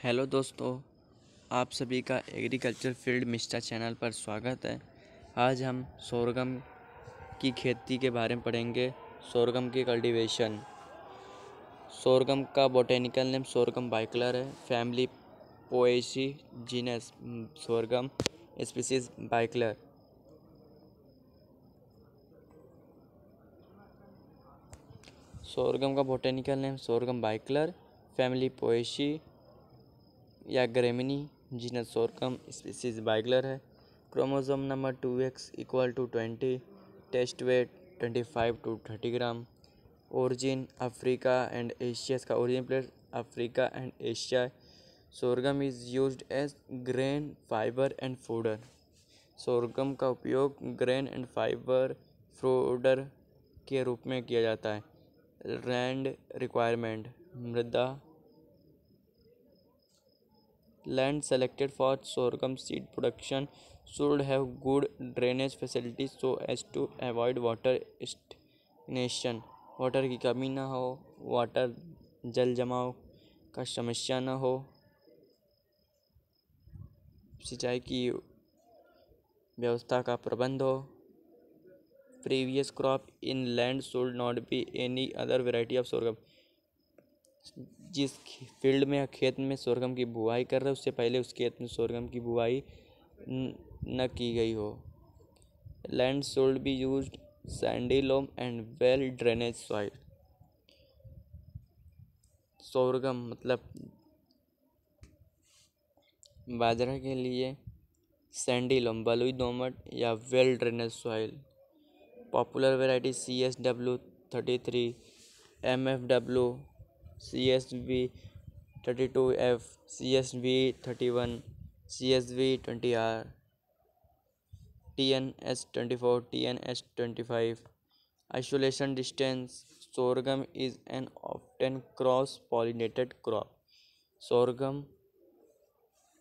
Hello दोस्तों, आप सभी का एग्रीकल्चर फील्ड मिस्टर चैनल पर स्वागत है। आज हम सोरगम की खेती के बारे में पढ़ेंगे। सोरगम की कल्टीवेशन। सोरगम का बोटेनिकल नेम सोरगम बाइकलर है। Family Poaceae. Genus sorghum. Species bicolor. Sorghum का botanical name sorghum bicolor. Family Poaceae या Gramineae. Genus sorghum. Species bicolor है। Chromosome number 2x equal to 20। Test weight 25 to 30 gram. Origin Africa and Asia. इसका origin place Africa and Asia. Sorghum is used as grain fibre and fodder. Sorghum का उपयोग grain and fibre fodder के रूप में किया जाता है। Land requirement. मृदा। Land selected for sorghum seed production should have good drainage facilities so as to avoid water stagnation. Water की कमी ना हो, वाटर जल जमाव का समस्या ना हो, सिंचाई की व्यवस्था का प्रबंध हो। Previous crop in land should not be any other variety of sorghum. जिस फील्ड में खेत में सोरगम की बुआई कर रहे हैं उससे पहले उस खेत में सोरगम की बुआई न की गई हो। Land should be used sandy loam and well drainage soil. Sorghum मतलब बाजरा के लिए सैंडी लोम बलुई दोमट या well drainage soil. Popular variety CSW33, MFW, CSV 32F, CSV 31, CSV 20R, TNS 24, TNS 25. Isolation distance. Sorghum is an often cross-pollinated crop. Sorghum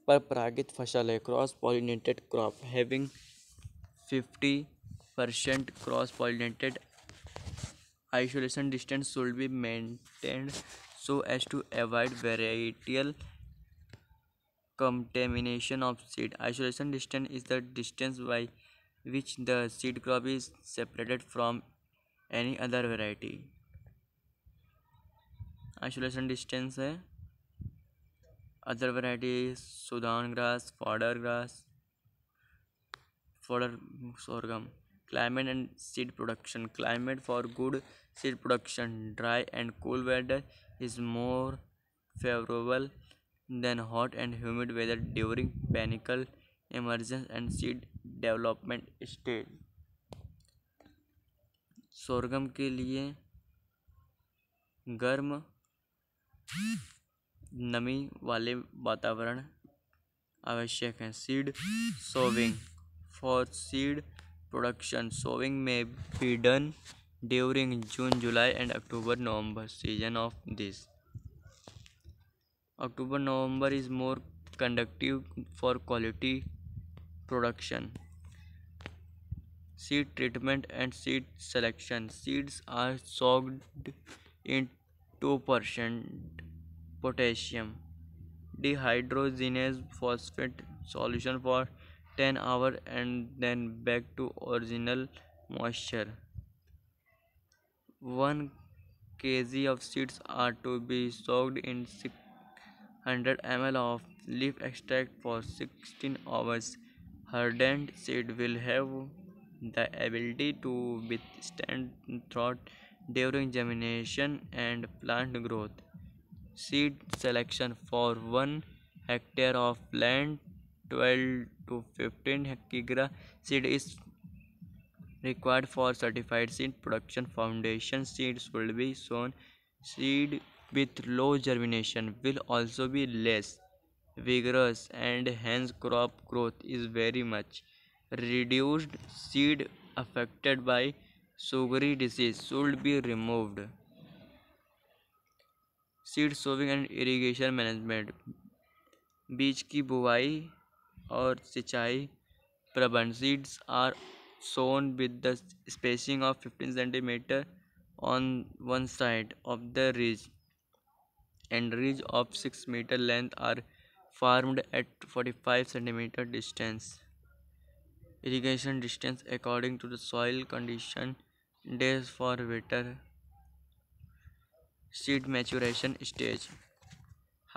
पर परागित फसल है। Cross pollinated crop having 50% cross pollinated. Isolation distance should be maintained so as to avoid varietal contamination of seed. Isolation distance is the distance by which the seed crop is separated from any other variety. Isolation distance है other varieties Sudan grass, fodder sorghum. Climate and seed production. Climate for good seed production. Dry and cool weather is more favorable than hot and humid weather during panicle emergence and seed development stage. सोरगम के लिए गर्म नमी वाले वातावरण आवश्यक है। Seed sowing. For seed production, sowing may be done during June, July and October-November season of this. October-November is more conducive for quality production. Seed treatment and seed selection. Seeds are soaked in 2% potassium dehydrogenase phosphate solution for 10 hours and then back to original moisture. 1 kg of seeds are to be soaked in 600 ml of leaf extract for 16 hours. Hardened seed will have the ability to withstand drought during germination and plant growth. Seed selection. For 1 hectare of land, 12 to 15 kg seed is required for certified seed production. Foundation seeds will be sown. Seed with low germination will also be less vigorous and hence crop growth is very much reduced. Seed affected by sugary disease should be removed. Seed sowing and irrigation management. बीज की बुआई और सिंचाई प्रबंध। Seeds are sown with the spacing of 15 cm on one side of the ridge and ridge of 6 meter length are formed at 45 centimeter distance. Irrigation distance according to the soil condition. Days for winter. Seed maturation stage.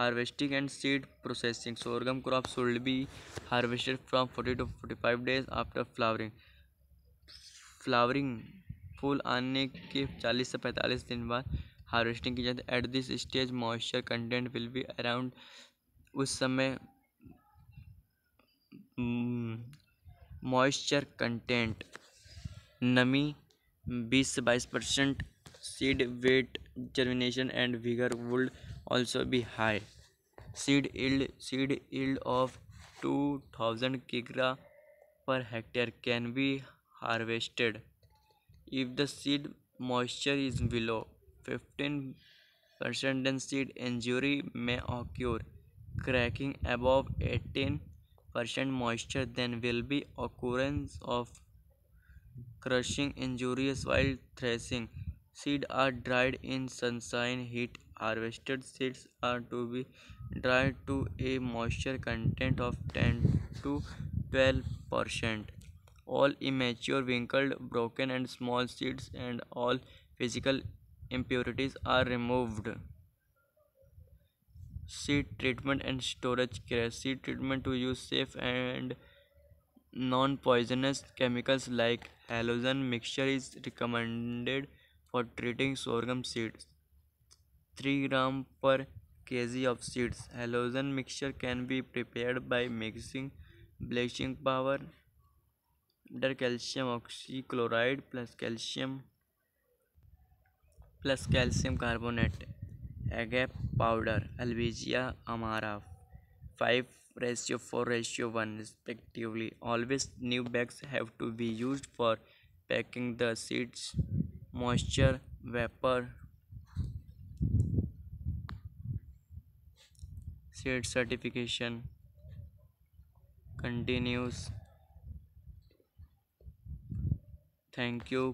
Harvesting and seed processing. Sorghum crop should be harvested from 40 to 45 days after flowering. Flowering फूल आने के 40 से 45 दिन बाद harvesting की जाती है। At this stage moisture content will be around, उस समय मॉइस्चर कंटेंट नमी 20 से 22%, seed weight, germination and vigour would also be high. Seed yield of 2000 kilogram per hectare can be harvested. If the seed moisture is below 15%, then seed injury may occur. Cracking above 18% moisture, then will be occurrence of crushing injuries while threshing. Seeds are dried in sunshine heat. Harvested seeds are to be dried to a moisture content of 10 to 12%. All immature, wrinkled, broken, and small seeds and all physical impurities are removed. Seed treatment and storage care. Seed treatment to use safe and non-poisonous chemicals like halogen mixture is recommended for treating sorghum seeds. 3 gram per kg of seeds. Halogen mixture can be prepared by mixing bleaching powder, calcium oxychloride plus calcium carbonate, agave powder, Albizia amara, 5:4:1 respectively. Always new bags have to be used for packing the seeds. Moisture vapor seed certification continues. Thank you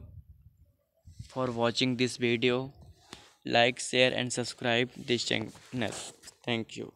for watching this video. Like, share and subscribe this channel. Thank you.